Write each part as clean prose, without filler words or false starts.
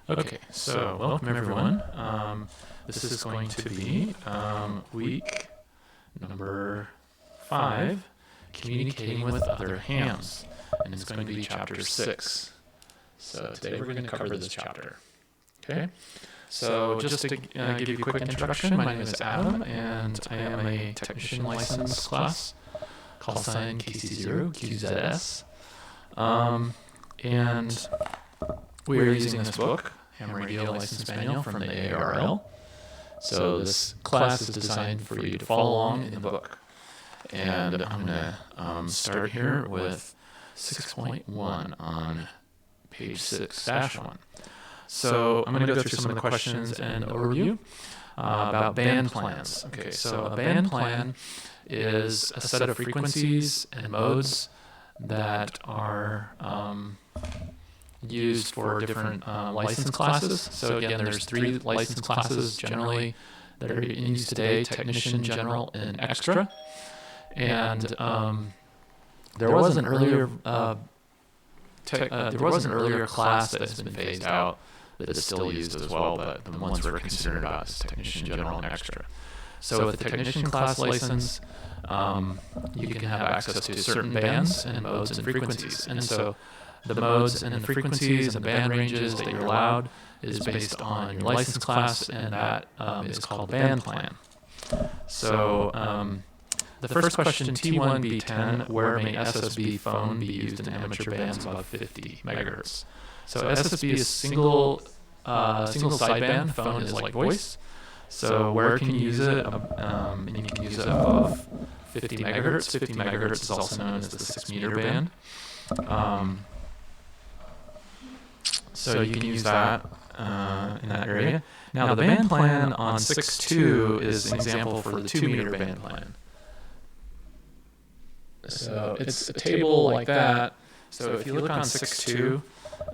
Okay, so welcome everyone. This is going to be week number 5, communicating with other hams, and it's going to be chapter 6. So today we're going to cover this chapter. Okay, so just to give you a quick introduction, my name is Adam, and I am a technician license class, call sign KC0QZS, and we are using this book, Ham Radio License Manual from the AARL. So this class is designed for you to follow along in the book. And I'm going to start here with 6.1 on page 6-1. So I'm going to go through some of the questions and overview about band plans. Okay, so a band plan is a set of frequencies and modes that are used for different license classes. So again, there's 3 license classes generally that are in use today: Technician, General, and Extra. And there was an earlier class that has been phased out that is still used as well, but the ones we're concerned about is Technician, General, and Extra. So with the Technician class license, you can have access to certain bands and modes and frequencies. And so the modes and the frequencies and band ranges that you're allowed is based on your license class, and that is called band plan. So the first question, T1B10, where may SSB phone be used in amateur bands above 50 megahertz? So SSB is single sideband. Phone is like voice. So where can you use it? And you can use it above 50 megahertz. 50 megahertz is also known as the 6-meter band. So you can use that in that area. Now the band plan on 6.2 is an example for the 2-meter band plan. So it's a table like that. So if you look on 6.2,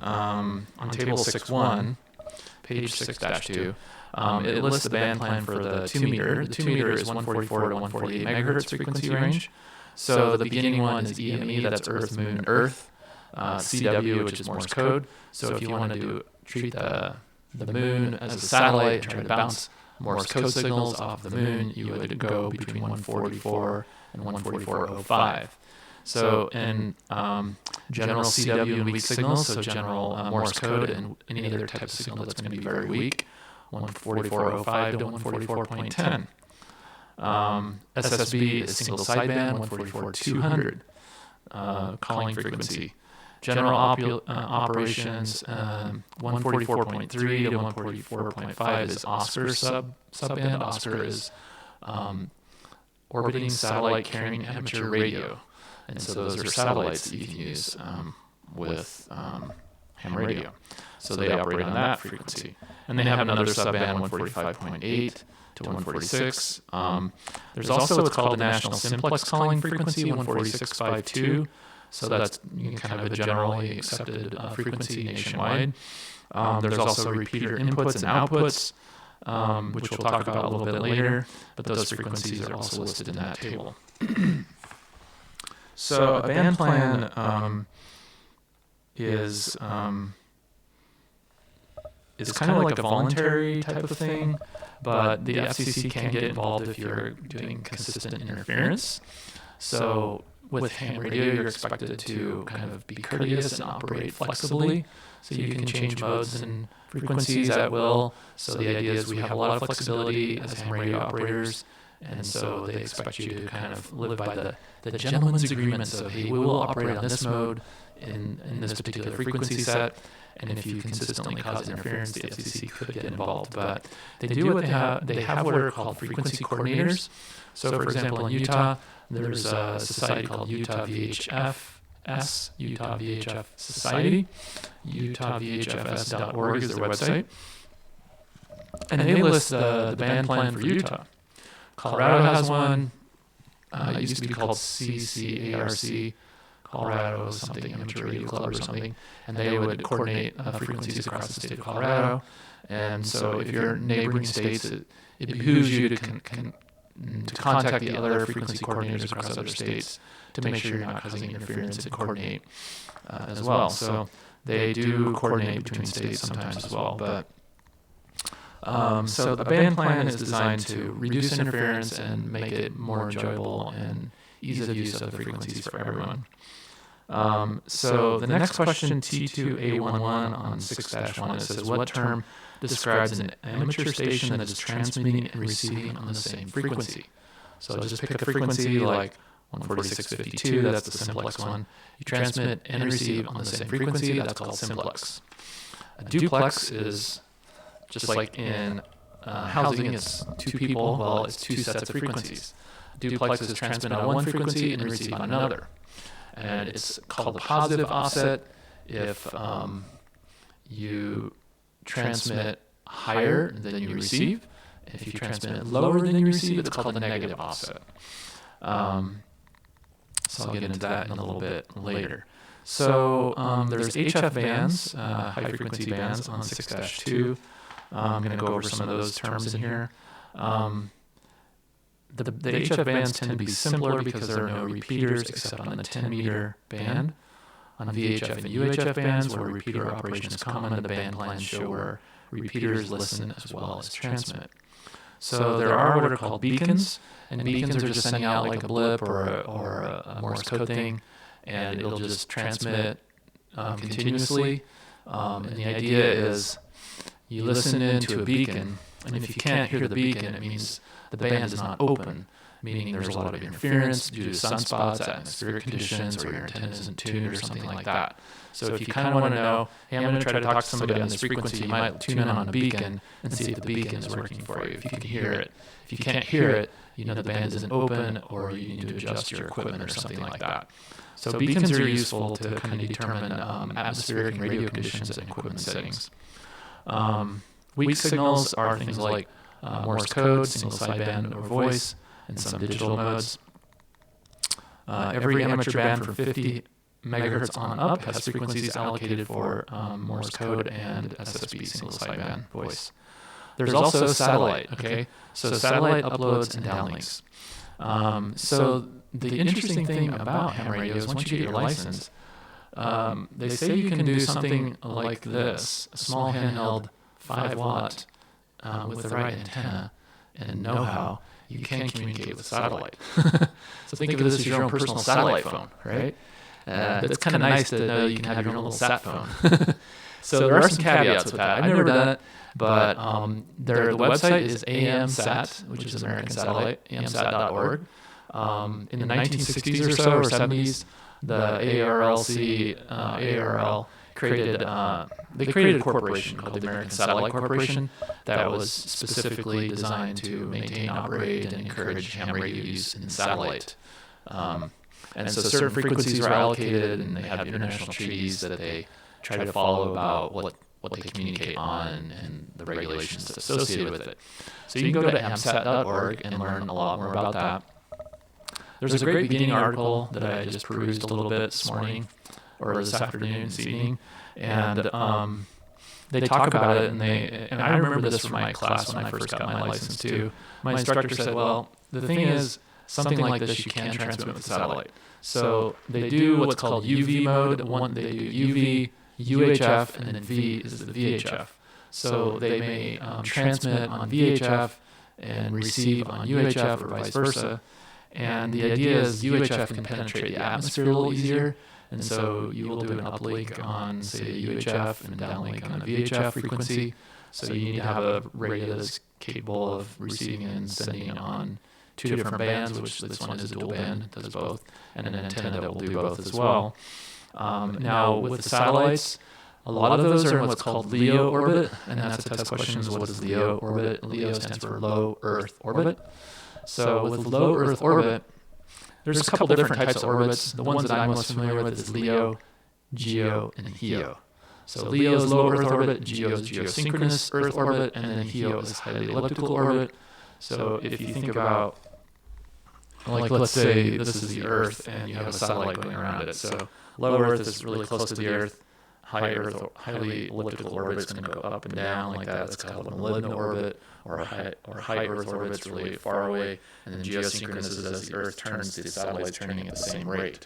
on table 6.1, page 6-2, it lists the band plan for the 2-meter. The 2-meter is 144 to 148 megahertz frequency range. So the beginning one is EME, that's Earth, Moon, Earth. CW, which is Morse code. So if you want to treat the moon as a satellite and try to bounce Morse code signals off the moon, you would go between 144 and 144.05. So in general CW and weak signals, so general Morse code and any other type of signal that's going to be very weak, 144.05 to 144.10. SSB is single sideband, 144.200 calling frequency. General operations, 144.3 to 144.5 is Oscar subband. Oscar is orbiting satellite carrying amateur radio. And so those are satellites that you can use with ham radio. So they operate on that frequency. And they have another subband, 145.8 to 146. There's also what's called the National Simplex calling frequency, 146.52. So that's kind of a generally accepted frequency nationwide. There's also repeater inputs and outputs, which we'll talk about a little bit later, but those frequencies are also listed in that table. So a band plan is kind of like a voluntary type of thing, but the FCC can get involved if you're doing consistent interference. So with ham radio, you're expected to kind of be courteous and operate flexibly, so you can change modes and frequencies at will. So the idea is we have a lot of flexibility as ham radio operators, and so they expect you to kind of live by the gentleman's agreement. So hey, we will operate on this mode in this particular frequency set, and if you consistently cause interference, the FCC could get involved. But they have what are called frequency coordinators. So for example, in Utah, there's a society called Utah VHF, Utah VHF Society. UtahVHFS.org is their website. And they list the band plan for Utah. Colorado has one. It used to be called CCARC, Colorado something, Amateur Radio Club or something. And they would coordinate frequencies across the state of Colorado. And so if you're neighboring states, it behooves you to contact the other frequency coordinators across other states to make sure you're not causing interference and coordinate as well. So They do coordinate between states sometimes as well, but so a band plan is designed to reduce interference and make it more enjoyable and ease of use of the frequencies for everyone. So the next question, T2A11 on 6-1, it says, what term describes an amateur station that is transmitting and receiving on the same frequency? So just pick a frequency like 146.52, that's the simplex one. You transmit and receive on the same frequency, that's called simplex. A duplex is just like in housing, it's two people, well, it's two sets of frequencies. Duplex is transmit on one frequency and receive on another. And it's called a positive offset if you transmit higher than you receive. If you transmit lower than you receive, it's called a negative offset. So I'll get into that in a little bit later. So there's HF bands, high frequency bands on 6-2. I'm going to go over some of those terms in here. The HF bands tend to be simpler because there are no repeaters except on the 10-meter band. On VHF and UHF bands, where repeater operation is common, the band plans show where repeaters listen as well as transmit. So there are what are called beacons, and beacons are just sending out like a blip or a Morse code thing, and it'll just transmit continuously. And the idea is you listen into a beacon, and if you can't hear the beacon, it means the band is not open, meaning there's a lot of interference due to sunspots, atmospheric conditions, or your antenna isn't tuned or something like that. So if you kind of want to know, hey, I'm going to try to talk to somebody on this frequency, you might tune in on a beacon and see if the beacon is working for you, if you can hear it. If you can't hear it, you know the band isn't open, or you need to adjust your equipment or something like that. So beacons are useful to kind of determine atmospheric and radio conditions and equipment settings. Weak signals are things like Morse code, single sideband or voice, and some digital modes. Every amateur band from 50 megahertz on up has frequencies allocated for Morse code and SSB, single sideband voice. There's also satellite, okay? So satellite uploads and downlinks. So the interesting thing about ham radio is once you get your license, they say you can do something like this, a small handheld 5-watt with the right antenna and know-how, you can communicate with satellite. So think of this as your own personal satellite phone, right? It's kind of nice to know you can have your own little sat phone. So there are some caveats with that. I've never done it, but the website is AMSAT, which is American Satellite, amsat.org. In the 1960s or so, or 70s, the ARL created a corporation called the American Satellite Corporation that was specifically designed to maintain, operate, and encourage ham radio use in satellite. And so certain frequencies are allocated, and they have international treaties that they try to follow about what they communicate on and the regulations associated with it. So you can go to amsat.org and learn a lot more about that. There's a great beginning article that I just perused a little bit this morning, or this afternoon, this evening, and they talk about it, and I remember this from my class when I first got my license too. My instructor said, well, the thing is, something like this you can transmit with satellite. So they do what's called UV mode. They do UV, UHF, and then V is the VHF. So they may transmit on VHF and receive on UHF or vice versa. And the idea is UHF can penetrate the atmosphere a little easier. And so you will do an uplink on, say, a UHF and a downlink on a VHF frequency. So you need to have a radio that's capable of receiving and sending on two different bands, which this one is a dual band, it does both, and an antenna that will do both as well. Now, with the satellites, a lot of those are in what's called LEO orbit, and that's a test question, is what is LEO orbit? LEO stands for low Earth orbit. So with low Earth orbit, there's a couple different types of orbits. The ones that I'm most familiar with is LEO, GEO, and HEO. So LEO is low Earth orbit, GEO is geosynchronous Earth orbit, and then HEO is highly elliptical orbit. So if you think about, like, let's say this is the Earth and you have a satellite going around it. So low Earth is really close to the Earth. Highly elliptical orbit is going to go up and down like that. That's called a malignant orbit, or high Earth orbit. It's really far away. And then geosynchronous is as the Earth turns, the satellite's turning at the same rate.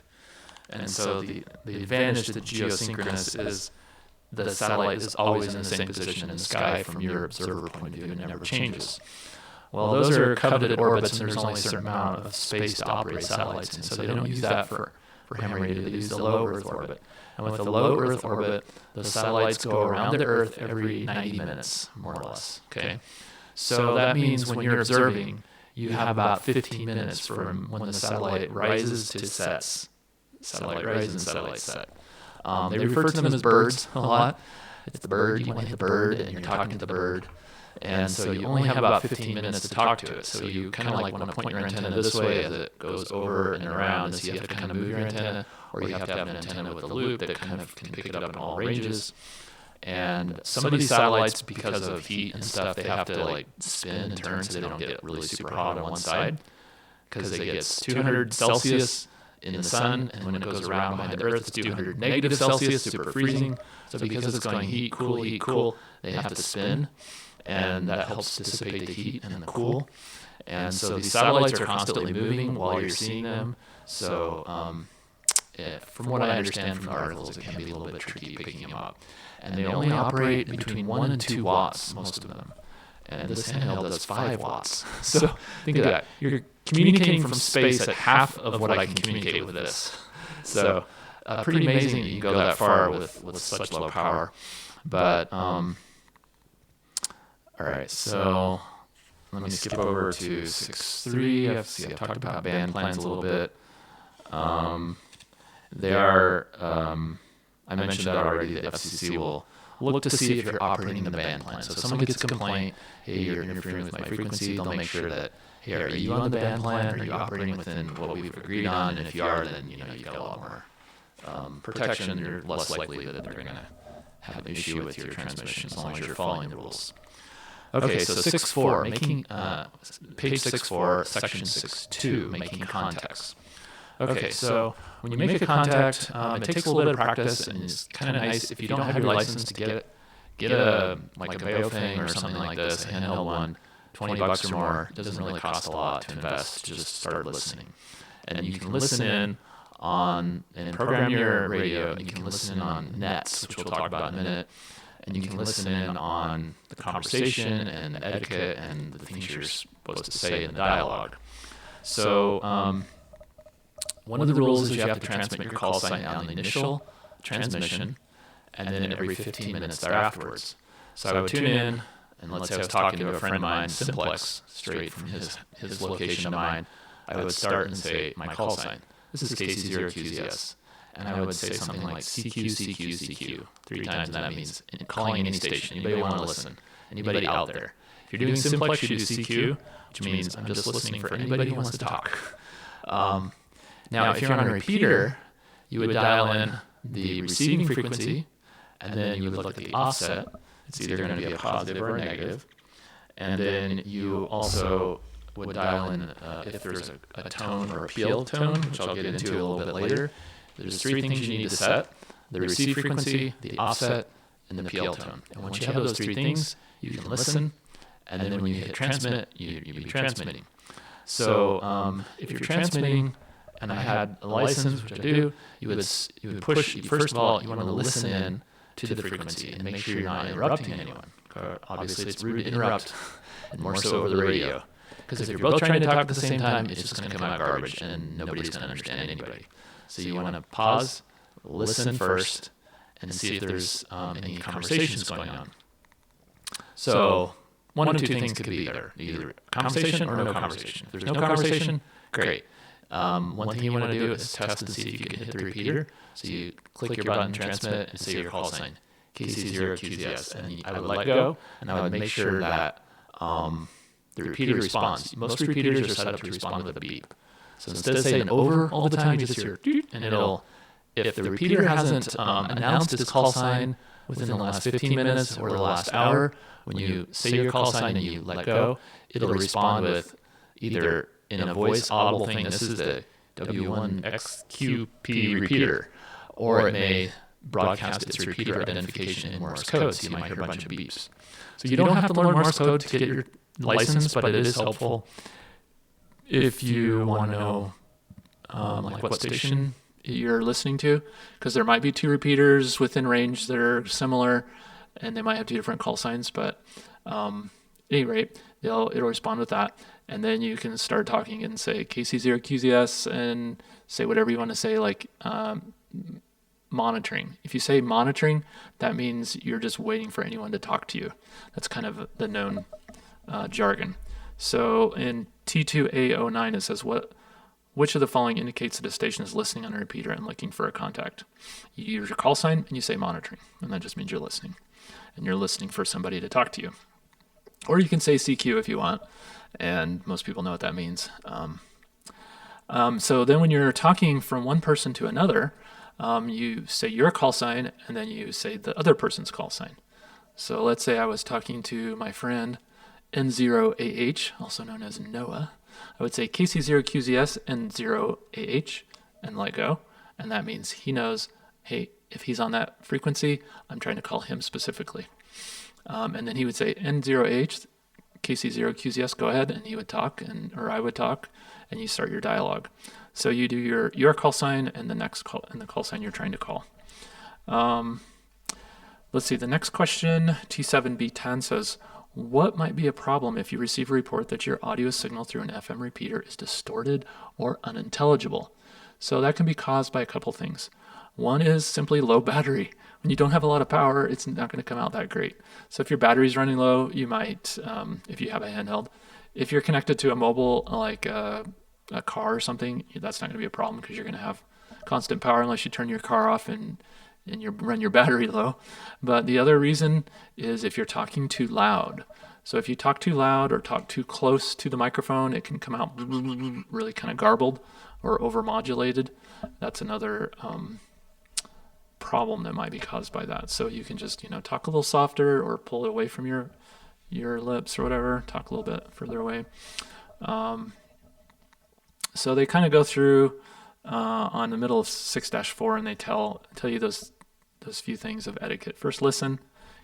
And so the advantage to geosynchronous is the satellite is always in the same position in the sky from your observer point of view and never changes. Well, those are coveted orbits, and there's only a certain amount of space to operate satellites in, so they don't use that for ham radio. They use the low Earth orbit. And with the low Earth orbit, the satellites go around the Earth every 90 minutes, more or less. Okay, so that means when you're observing, you have about 15 minutes from when the satellite rises to sets. Satellite rises and satellite set. They refer to them as birds a lot. It's the bird, you want to hit the bird, and you're talking to the bird. And so you only have about 15 minutes to talk to it. So you kind of like want to point your antenna this way as it goes over and around. And so you have to kind of move your antenna, or you have to have an antenna with a loop that kind of can pick it up in all ranges. And some of these satellites, because of heat and stuff, they have to like spin and turn so they don't get really super hot on one side, because it gets 200 Celsius in the sun, and when it goes around behind the Earth, it's 200 negative Celsius, super freezing. So because it's going heat, cool, they have to spin, and that helps dissipate the heat and the cool. And so these satellites are constantly moving while you're seeing them. So from what I understand from the articles, it can be a little bit tricky picking them up. And they only operate between 1 and 2 watts, most of them. And this handheld does 5 watts. So think of that. You're communicating from space at half of what I can communicate with this. So pretty amazing that you can go that far with such low power. But, all right, so let me skip over to 6.3. I've talked about band plans a little bit. They are, I mentioned that already, the FCC will look to see if you're operating the band plan. So if someone gets a complaint, hey, you're interfering with my frequency, they'll make sure that, hey, are you on the band plan? Are you operating within what we've agreed on? And if you are, then you got a lot more protection. You're less likely that they're going to have an issue with your transmission as long as you're following the rules. Okay, so 6.4, making page 6.4, section 6.2, making contacts. Okay, so when you make a contact, it takes a little bit of practice, and it's kind of nice if you don't have your license to get a Baofeng or something like this, a handheld one, $20 or more. It doesn't really cost a lot to invest. Just start listening, and you can listen in on and program your radio. And you can listen in on nets, which we'll talk about in a minute, and you can listen in on the conversation and the etiquette and the things you're supposed to say in the dialogue. So one of the rules is you have to transmit your call sign on the initial transmission and then every 15 minutes thereafterwards. So I would tune in, and let's say I was talking to a friend of mine, Simplex, straight from his location to mine. I would start and say my call sign. This is KC0QZS. And I would say something like CQ, CQ, CQ 3 times, and that means calling any station. Anybody want to listen? Anybody out there? If you're doing Simplex, you do CQ, which means I'm just listening for anybody who wants to talk. Now, if you're on a repeater, you would dial in the receiving frequency, and then you would look at the offset. It's either going to be a positive or a negative. And then you also would dial in if there's a tone or a PL tone, which I'll get into a little bit later. There's 3 things you need to set: the receive frequency, the offset, and the PL tone. And once you have those 3 things, you can listen, and then when you hit transmit, you'd be transmitting. So if you're transmitting, and I had a license, which I do, you would push, first of all, you want to listen in to the frequency and make sure you're not interrupting anyone. Obviously, it's rude to interrupt, and more so over the radio. Because if you're both trying to talk at the same time, it's just going to come out garbage, and nobody's going to understand anybody. So you want to pause, listen first, and see if there's any conversations going on. So 1 of 2 things could be either conversation or no conversation. If there's no conversation, great. One thing you want to do is test and see if you can hit the repeater. So you click your button, transmit, and say your call sign, KC0QZS, and I would let go, and I would make sure that the repeater responds. Most repeaters are set up to respond with a beep. So instead of saying over all the time, you just hear doot, and it'll, if the repeater hasn't announced its call sign within the last 15 minutes or the last hour, when you say your call sign and you let go, it'll respond with either in a voice audible thing, this is the W1XQP repeater, or it may broadcast its repeater identification in Morse code, so you might hear a bunch of beeps. So you don't have to learn Morse code to get your license, but it is helpful if you want to know like what station you're listening to, because there might be two repeaters within range that are similar, and they might have two different call signs. But at any rate, it'll respond with that, and then you can start talking and say KC0QZS and say whatever you want to say, like monitoring. If you say monitoring, that means you're just waiting for anyone to talk to you. That's kind of the known jargon. So in T2A09, it says which of the following indicates that a station is listening on a repeater and looking for a contact. You use your call sign and you say monitoring, and that just means you're listening, and you're listening for somebody to talk to you. Or you can say CQ if you want, and most people know what that means. So then when you're talking from one person to another, you say your call sign, and then you say the other person's call sign. So let's say I was talking to my friend N0AH, also known as Noah. I would say KC0QZS N0AH and let go. And that means he knows, hey, if he's on that frequency, I'm trying to call him specifically. And then he would say N0AH, KC0QZS, go ahead, and he would talk, or I would talk, and you start your dialogue. So you do your call sign and the next call and the call sign you're trying to call. Let's see, the next question, T7B10 says, what might be a problem if you receive a report that your audio signal through an FM repeater is distorted or unintelligible? So that can be caused by a couple things. One is simply low battery. When you don't have a lot of power, it's not going to come out that great. So if your battery's running low, you might, if you have a handheld, if you're connected to a mobile, like a car or something, that's not going to be a problem because you're going to have constant power unless you turn your car off and you run your battery low. But the other reason is if you're talking too loud. So if you talk too loud or talk too close to the microphone, it can come out really kind of garbled or overmodulated. That's another problem that might be caused by that. So you can just, talk a little softer or pull it away from your lips or whatever, talk a little bit further away. So they kind of go through on the middle of 6-4, and they tell you those few things of etiquette. First, listen,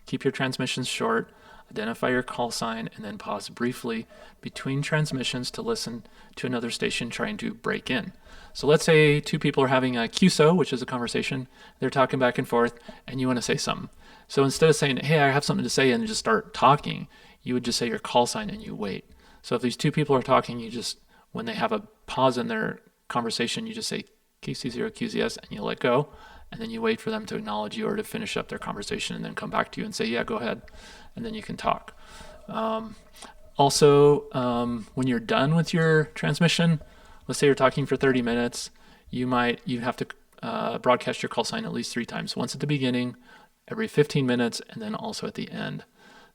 keep your transmissions short, identify your call sign, and then pause briefly between transmissions to listen to another station trying to break in. So let's say two people are having a QSO, which is a conversation. They're talking back and forth, and you want to say something. So instead of saying, hey, I have something to say, and just start talking, you would just say your call sign and you wait. So if these two people are talking, you just, when they have a pause in their conversation, you just say KC0QZS and you let go, and then you wait for them to acknowledge you or to finish up their conversation and then come back to you and say, yeah, go ahead, and then you can talk. Also, when you're done with your transmission, let's say you're talking for 30 minutes, you have to broadcast your call sign at least 3 times, once at the beginning, every 15 minutes, and then also at the end.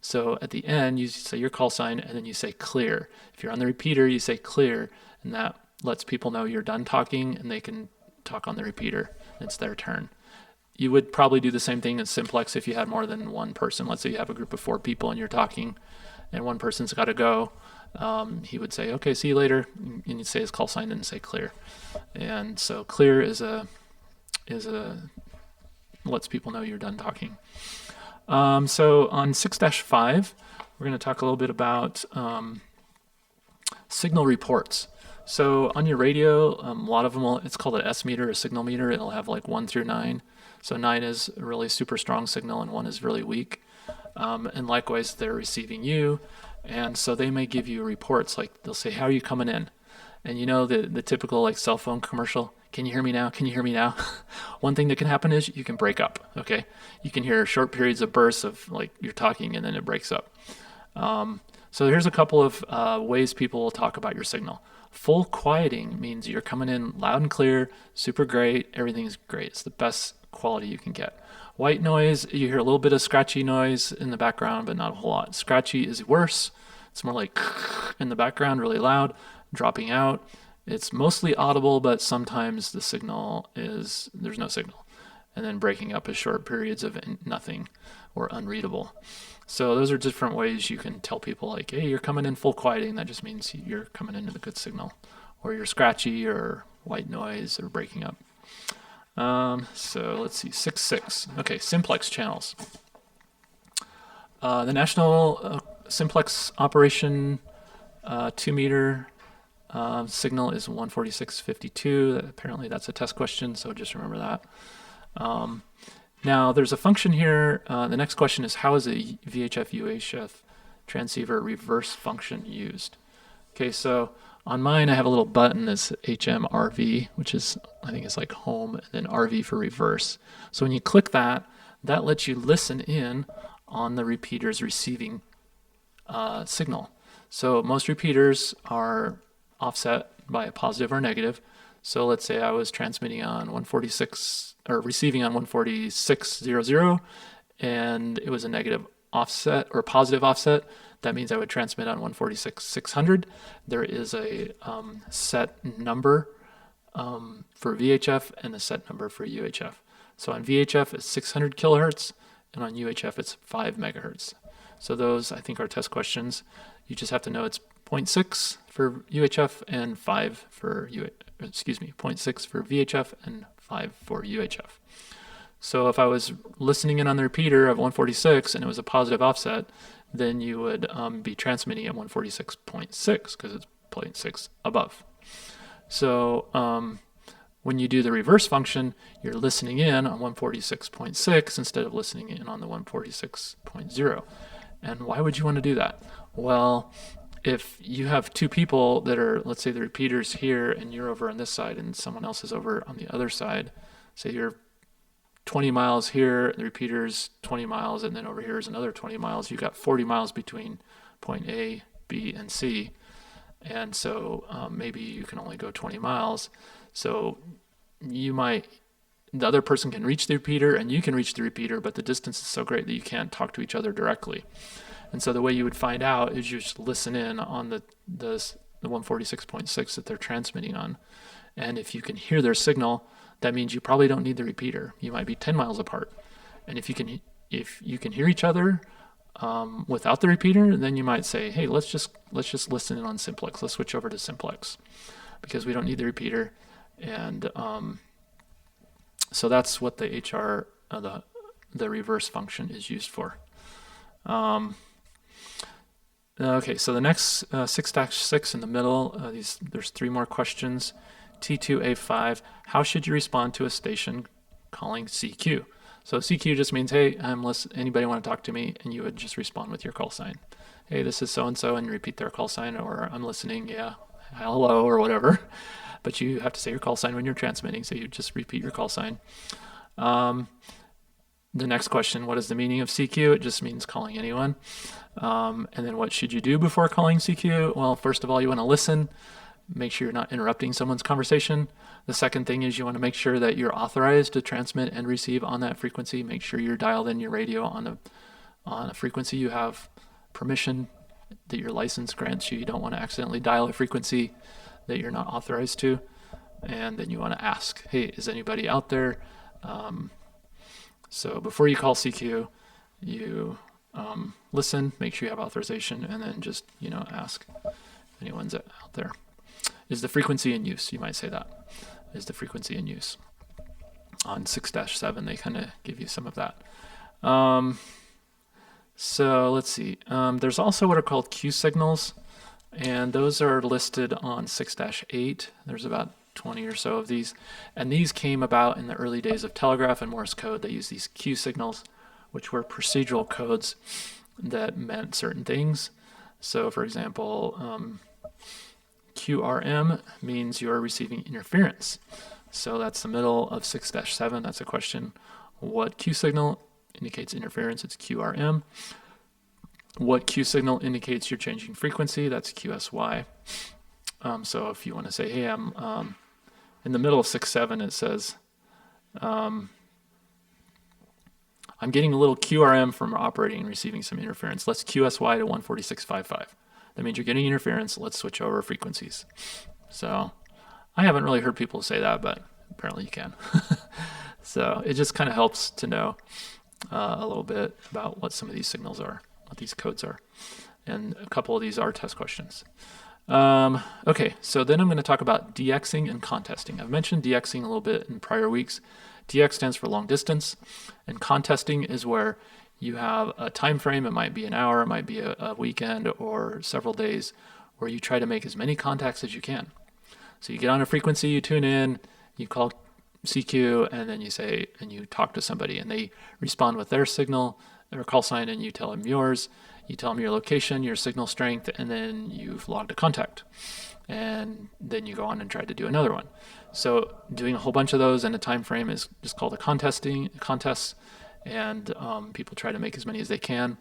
So at the end, you say your call sign, and then you say clear. If you're on the repeater, you say clear, and that lets people know you're done talking, and they can talk on the repeater. It's their turn. You would probably do the same thing in simplex if you had more than one person. Let's say you have a group of 4 people and you're talking, and one person's got to go. He would say, okay, see you later, and you'd say his call sign and say clear. And so clear is lets people know you're done talking. So on 6-5, we're going to talk a little bit about signal reports. So on your radio, a lot of them it's called an S meter, a signal meter. It'll have like 1 through 9. So 9 is a really super strong signal and 1 is really weak. And likewise, they're receiving you. And so they may give you reports, like they'll say, how are you coming in? And the typical like cell phone commercial, can you hear me now? Can you hear me now? One thing that can happen is you can break up, okay? You can hear short periods of bursts of like you're talking and then it breaks up. So here's a couple of ways people will talk about your signal. Full quieting means you're coming in loud and clear, super great, everything's great. It's the best quality you can get. White noise, you hear a little bit of scratchy noise in the background, but not a whole lot. Scratchy is worse. It's more like in the background, really loud, dropping out. It's mostly audible, but sometimes the signal there's no signal. And then breaking up is short periods of nothing or unreadable. So those are different ways you can tell people like, hey, you're coming in full quieting. That just means you're coming into the good signal. Or you're scratchy or white noise or breaking up. So let's see, 6-6. Okay, simplex channels. The National Simplex Operation 2 meter Signal is 146.52. Apparently that's a test question, so just remember that. Now there's a function here. The next question is, how is a VHF UHF transceiver reverse function used? Okay, so on mine I have a little button that's HMRV, which is, I think it's like home, and then RV for reverse. So when you click that, that lets you listen in on the repeater's receiving signal. So most repeaters are offset by a positive or negative. So let's say I was transmitting on 146 or receiving on 146.00 and it was a negative offset or positive offset. That means I would transmit on 146.600. There is a set number for VHF and a set number for UHF. So on VHF it's 600 kilohertz and on UHF it's 5 megahertz. So those, I think, are test questions. You just have to know it's 0.6 for UHF and 5 for 0.6 for VHF and 5 for UHF. So if I was listening in on the repeater of 146 and it was a positive offset, then you would be transmitting at 146.6 because it's 0.6 above. So when you do the reverse function, you're listening in on 146.6 instead of listening in on the 146.0. And why would you want to do that? Well, if you have two people that are, let's say the repeater's here and you're over on this side and someone else is over on the other side, say you're 20 miles here, the repeater's 20 miles, and then over here is another 20 miles, you've got 40 miles between point A, B, and C. And so maybe you can only go 20 miles. So the other person can reach the repeater and you can reach the repeater, but the distance is so great that you can't talk to each other directly. And so the way you would find out is you just listen in on the 146.6 that they're transmitting on. And if you can hear their signal, that means you probably don't need the repeater. You might be 10 miles apart. And if you can hear each other without the repeater, then you might say, hey, let's just listen in on simplex. Let's switch over to simplex because we don't need the repeater. And so that's what the the reverse function is used for. Okay, so the next 6-6 in the middle, there's 3 more questions. T2A5, how should you respond to a station calling CQ? So CQ just means, hey, anybody want to talk to me? And you would just respond with your call sign. Hey, this is so-and-so, and you repeat their call sign, or I'm listening, yeah, hello, or whatever. But you have to say your call sign when you're transmitting, so you just repeat your call sign. The next question, what is the meaning of CQ? It just means calling anyone. And then what should you do before calling CQ? Well, first of all, you want to listen. Make sure you're not interrupting someone's conversation. The second thing is you want to make sure that you're authorized to transmit and receive on that frequency. Make sure you're dialed in your radio on a frequency you have permission that your license grants you. You don't want to accidentally dial a frequency that you're not authorized to. And then you want to ask, hey, is anybody out there? So before you call CQ, you listen, make sure you have authorization, and then just, ask if anyone's out there. Is the frequency in use? You might say that. Is the frequency in use? On 6-7, they kind of give you some of that. So let's see. There's also what are called Q signals, and those are listed on 6-8. There's about 20 or so of these. And these came about in the early days of telegraph and Morse code. They used these Q signals, which were procedural codes that meant certain things. So for example, QRM means you are receiving interference. So that's the middle of 6-7. That's a question. What Q signal indicates interference? It's QRM. What Q signal indicates you're changing frequency? That's QSY. So if you want to say, hey, I'm in the middle of 6-7, it says, I'm getting a little QRM from operating and receiving some interference. Let's QSY to 146.55. That means you're getting interference. Let's switch over frequencies. So I haven't really heard people say that, but apparently you can. So it just kind of helps to know a little bit about what some of these signals are, what these codes are. And a couple of these are test questions. Okay, so then I'm going to talk about DXing and contesting. I've mentioned DXing a little bit in prior weeks. DX stands for long distance, and contesting is where you have a time frame. It might be an hour, it might be a weekend or several days, where you try to make as many contacts as you can. So you get on a frequency, you tune in, you call CQ, and then you say, and you talk to somebody, and they respond with their signal, their call sign, and you tell them yours. You tell them your location, your signal strength, and then you've logged a contact. And then you go on and try to do another one. So doing a whole bunch of those in a time frame is just called a contest, and people try to make as many as they can.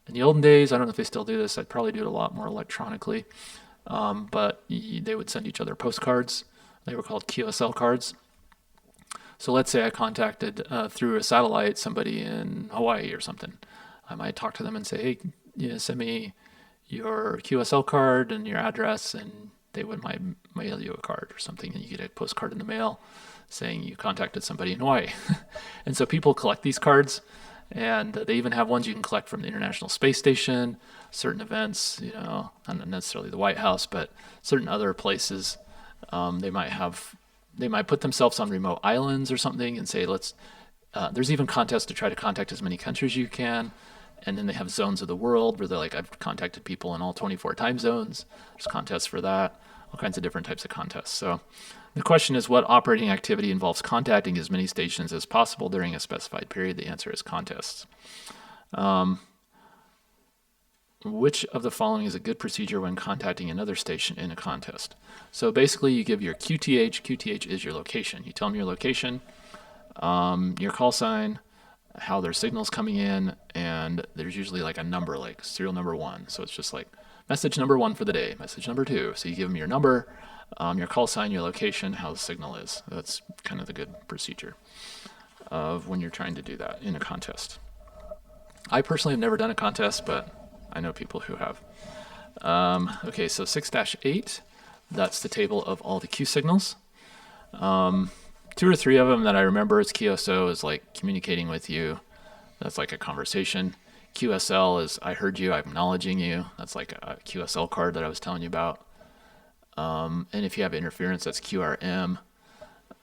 In the olden days, I don't know if they still do this. I'd probably do it a lot more electronically, but they would send each other postcards. They were called QSL cards. So let's say I contacted through a satellite somebody in Hawaii or something. I might talk to them and say, hey, send me your QSL card and your address, and they would mail you a card or something, and you get a postcard in the mail saying you contacted somebody in Hawaii. And so people collect these cards, and they even have ones you can collect from the International Space Station, certain events, not necessarily the White House, but certain other places. They might put themselves on remote islands or something and say, there's even contests to try to contact as many countries as you can. And then they have zones of the world where they're like, I've contacted people in all 24 time zones. There's contests for that, all kinds of different types of contests. So the question is, what operating activity involves contacting as many stations as possible during a specified period? The answer is contests. Which of the following is a good procedure when contacting another station in a contest? So basically you give your QTH. QTH is your location. You tell them your location, your call sign, how their signal's coming in, and there's usually like a number, like serial number 1. So it's just like message number 1 for the day, message number 2. So you give them your number, your call sign, your location, how the signal is. That's kind of the good procedure of when you're trying to do that in a contest. I personally have never done a contest, but I know people who have. Okay, so 6-8, that's the table of all the Q signals. 2 or 3 of them that I remember is QSO is like communicating with you. That's like a conversation. QSL is I heard you, I'm acknowledging you. That's like a QSL card that I was telling you about. And if you have interference, that's QRM.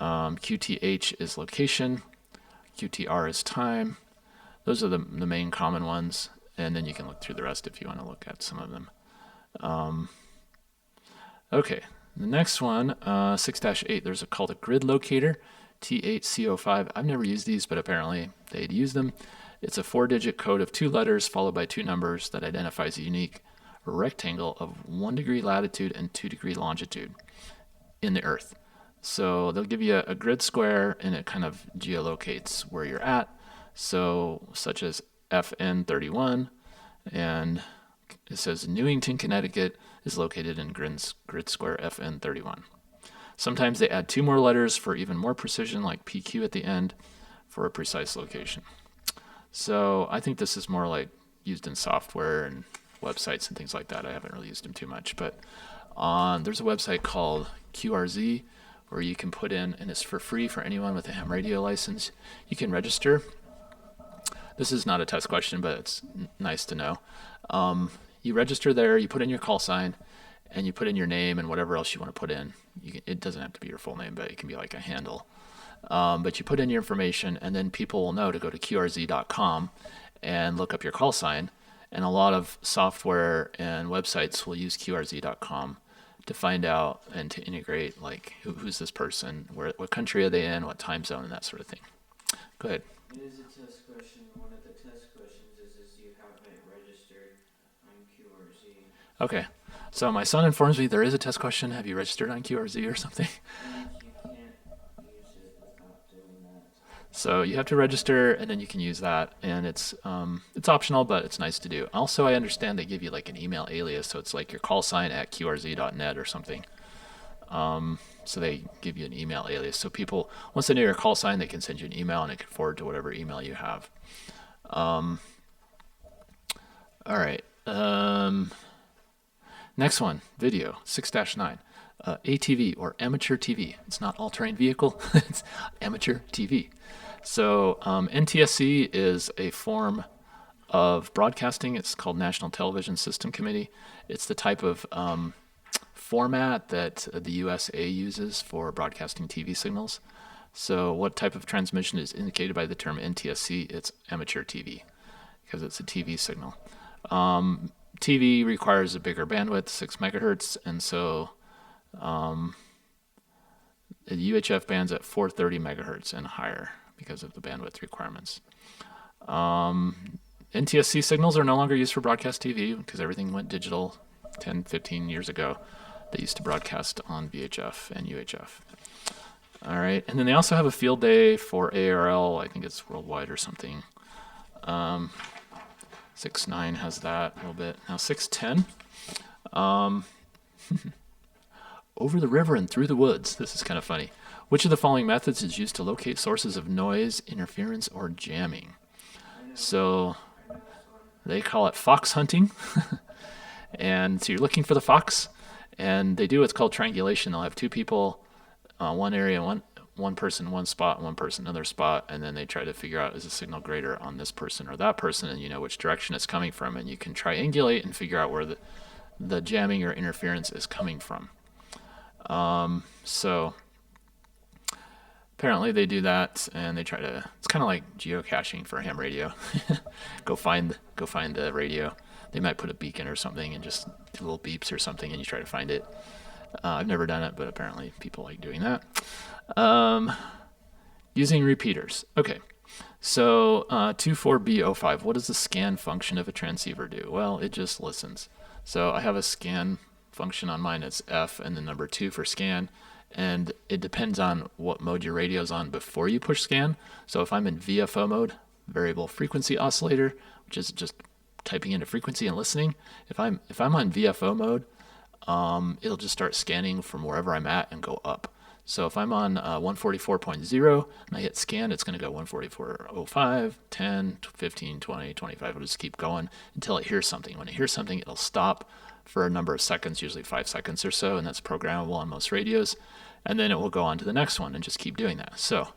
QTH is location. QTR is time. Those are the main common ones. And then you can look through the rest if you want to look at some of them. Okay. The next one, 6-8, there's called a grid locator, T8CO5. I've never used these, but apparently they'd use them. It's a 4-digit code of 2 letters followed by 2 numbers that identifies a unique rectangle of 1 degree latitude and 2 degree longitude in the Earth. So they'll give you a grid square, and it kind of geolocates where you're at. So such as FN31, and it says Newington, Connecticut is located in grid square FN31. Sometimes they add 2 more letters for even more precision, like PQ at the end, for a precise location. So I think this is more like used in software and websites and things like that. I haven't really used them too much, but there's a website called QRZ where you can put in, and it's for free for anyone with a ham radio license. You can register. This is not a test question, but it's nice to know. You register there, you put in your call sign, and you put in your name and whatever else you want to put in. It doesn't have to be your full name, but it can be like a handle. But you put in your information, and then people will know to go to QRZ.com and look up your call sign. And a lot of software and websites will use QRZ.com to find out and to integrate, like, who's this person, what country are they in, what time zone, and that sort of thing. Go ahead. It is a test question. One of the test questions is you haven't registered on QRZ. Okay. So my son informs me there is a test question. Have you registered on QRZ or something? And you can't use it without doing that. So you have to register, and then you can use that, and it's optional, but it's nice to do. Also, I understand they give you like an email alias, so it's like your call sign at qrz.net or something. So they give you an email alias. So people, once they know your call sign, they can send you an email, and it can forward to whatever email you have. All right. Next one, video, 6-9. ATV, or amateur TV. It's not all-terrain vehicle. It's amateur TV. So NTSC is a form of broadcasting. It's called National Television System Committee. It's the type of format that the USA uses for broadcasting TV signals. So what type of transmission is indicated by the term NTSC? It's amateur TV, because it's a TV signal. TV requires a bigger bandwidth, 6 megahertz, and so the UHF band's at 430 megahertz and higher because of the bandwidth requirements. NTSC signals are no longer used for broadcast TV because everything went digital 10, 15 years ago. They used to broadcast on VHF and UHF. All right, and then they also have a field day for ARL. I think it's worldwide or something. 6.9 has that a little bit. Now 6.10, over the river and through the woods. This is kind of funny. Which of the following methods is used to locate sources of noise, interference, or jamming? So they call it fox hunting. And so you're looking for the fox, and they do what's called triangulation. They'll have two people, one area, one person, one spot, one person, another spot, and then they try to figure out, is the signal greater on this person or that person, and you know which direction it's coming from, and you can triangulate and figure out where the jamming or interference is coming from. So apparently they do that, and they try to, it's kind of like geocaching for ham radio. go find the radio. They might put a beacon or something and just do little beeps or something, and you try to find it. I've never done it, but apparently people like doing that. Using repeaters. Okay, so 24B05, what does the scan function of a transceiver do? Well, it just listens. So I have a scan function on mine. It's F and the number 2 for scan, and it depends on what mode your radio's on before you push scan. So if I'm in VFO mode, variable frequency oscillator, which is just typing into frequency and listening, if I'm on VFO mode, it'll just start scanning from wherever I'm at and go up. So if I'm on 144.0 and I hit scan, it's going to go 144.05, 10, 15, 20, 25. It'll just keep going until it hears something. When it hears something, it'll stop for a number of seconds, usually 5 seconds or so, and that's programmable on most radios. And then it will go on to the next one and just keep doing that. So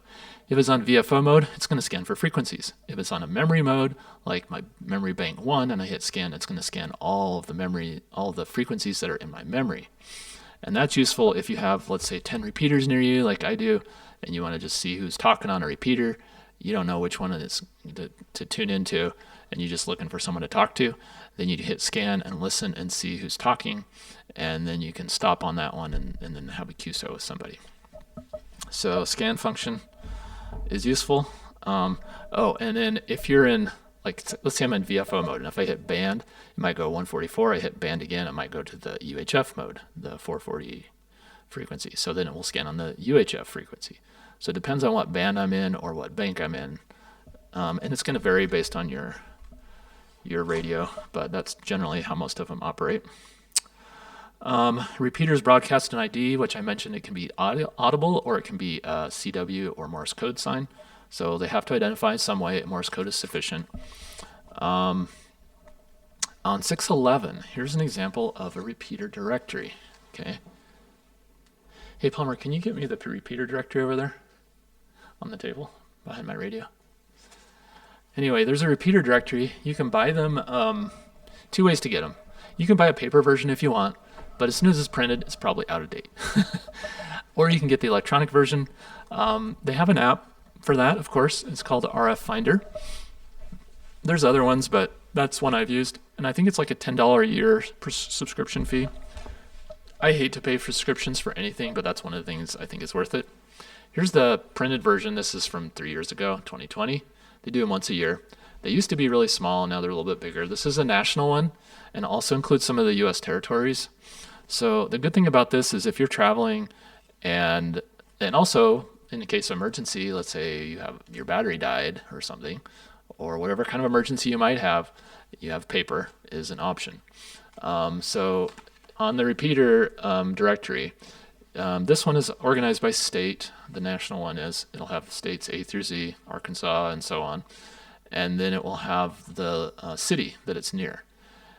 if it's on VFO mode, it's going to scan for frequencies. If it's on a memory mode, like my memory bank 1, and I hit scan, it's going to scan all of the frequencies that are in my memory. And that's useful if you have, let's say, 10 repeaters near you, like I do, and you want to just see who's talking on a repeater. You don't know which one it is to tune into, and you're just looking for someone to talk to. Then you hit scan and listen and see who's talking, and then you can stop on that one and then have a QSO with somebody. So scan function is useful. And then if you're in, like, let's say I'm in VFO mode, and if I hit band, it might go 144. I hit band again, it might go to the UHF mode, the 440 frequency. So then it will scan on the UHF frequency. So it depends on what band I'm in or what bank I'm in. And it's going to vary based on your radio, but that's generally how most of them operate. Repeaters broadcast an ID, which I mentioned. It can be audible, or it can be CW or Morse code sign. So they have to identify some way. Morse code is sufficient. On 611, here's an example of a repeater directory. Okay. Hey Palmer, can you get me the repeater directory over there on the table behind my radio? Anyway, there's a repeater directory. You can buy them. 2 ways to get them. You can buy a paper version if you want, but as soon as it's printed, it's probably out of date. Or you can get the electronic version. They have an app for that, of course. It's called RF Finder. There's other ones, but that's one I've used, and I think it's like a $10 a year subscription fee. I hate to pay for subscriptions for anything, but that's one of the things I think is worth it. Here's the printed version. This is from 3 years ago, 2020. They do them once a year. They used to be really small, and now they're a little bit bigger. This is a national one, and also includes some of the U.S. territories. So the good thing about this is if you're traveling, and also in the case of emergency, let's say your battery died or something, or whatever kind of emergency you might have, you have paper is an option. So on the repeater directory, this one is organized by state. The national one is. It'll have states A through Z, Arkansas, and so on. And then it will have the city that it's near.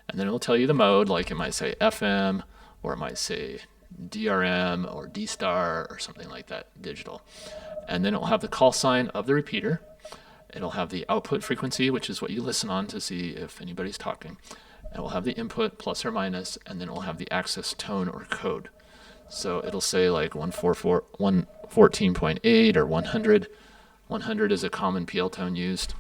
And then it will tell you the mode, like it might say FM, or it might say DRM, or D-Star, or something like that, digital. And then it will have the call sign of the repeater. It'll have the output frequency, which is what you listen on to see if anybody's talking. It will have the input, plus or minus, and then it will have the access tone or code. So it'll say like 114.8 or 100. 100 is a common PL tone used.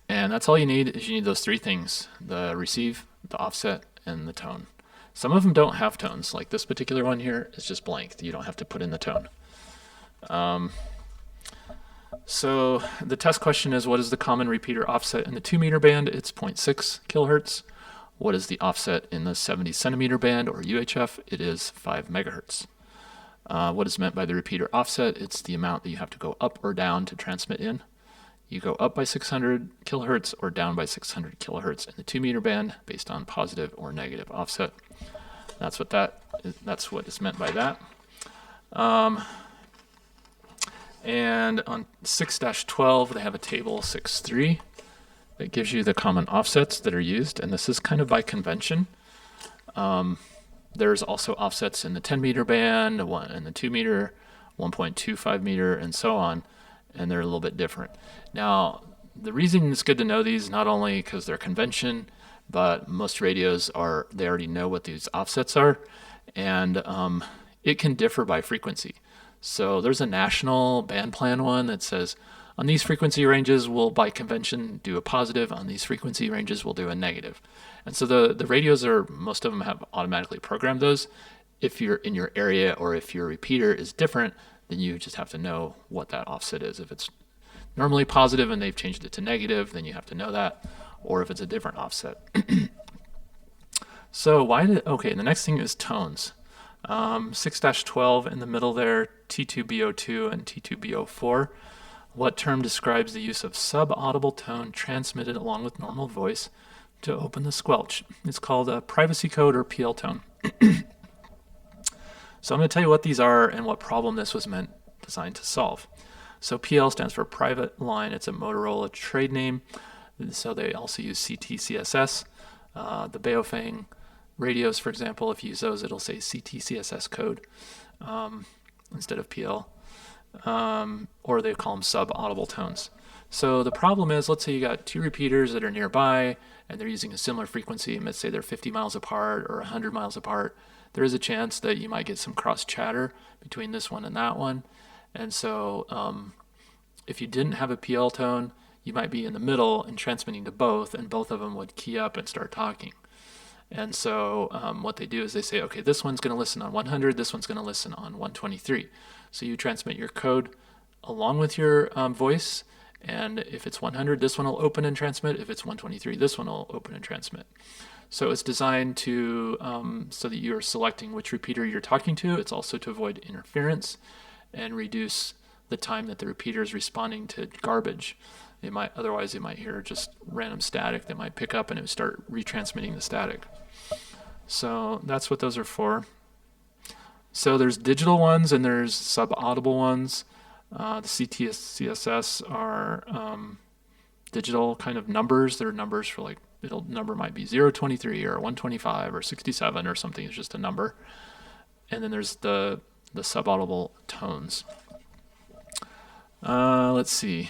And that's all you need, is you need those 3 things: the receive the offset and the tone. Some of them don't have tones, like this particular one here is just blank. You don't have to put in the tone. So the test question is, what is the common repeater offset in the 2 meter band? It's 0.6 kilohertz. What is the offset in the 70 centimeter band, or UHF? It is 5 megahertz. What is meant by the repeater offset? It's the amount that you have to go up or down to transmit in. You go up by 600 kilohertz or down by 600 kilohertz in the 2 meter band based on positive or negative offset. That's what is meant by that. And on 6-12, they have a table 6.3 that gives you the common offsets that are used, and this is kind of by convention. There's also offsets in the 10 meter band, in the 2 meter, 1.25 meter, and so on, and they're a little bit different. Now, the reason it's good to know these, not only because they're convention, but most radios they already know what these offsets are, and it can differ by frequency. So there's a national band plan one that says, on these frequency ranges, we'll, by convention, do a positive. On these frequency ranges, we'll do a negative. And so the radios most of them have automatically programmed those. If you're in your area or if your repeater is different, then you just have to know what that offset is. If it's normally positive and they've changed it to negative, then you have to know that, or if it's a different offset. So okay, the next thing is tones. 6-12 in the middle there, T2BO2 and T2BO4. What term describes the use of sub-audible tone transmitted along with normal voice to open the squelch? It's called a privacy code or PL tone. So I'm going to tell you what these are and what problem this was designed to solve. So PL stands for private line. It's a Motorola trade name. So they also use CTCSS. The Baofeng radios, for example, if you use those, it'll say CTCSS code instead of PL. Or they call them sub-audible tones. So the problem is, let's say you got two repeaters that are nearby and they're using a similar frequency, and let's say they're 50 miles apart or 100 miles apart. There is a chance that you might get some cross chatter between this one and that one. And so if you didn't have a PL tone, you might be in the middle and transmitting to both, and both of them would key up and start talking. And so what they do is they say, okay, this one's going to listen on 100, this one's going to listen on 123. So you transmit your code along with your voice, and if it's 100, this one will open and transmit. If it's 123, this one will open and transmit. So it's designed to so that you're selecting which repeater you're talking to. It's also to avoid interference and reduce the time that the repeater is responding to garbage. Otherwise they might hear just random static that might pick up and it would start retransmitting the static. So that's what those are for. So there's digital ones and there's sub-audible ones. The CTCSS are digital kind of numbers. They're numbers for, like, number might be 023 or 125 or 67 or something. It's just a number. And then there's the sub-audible tones. Let's see.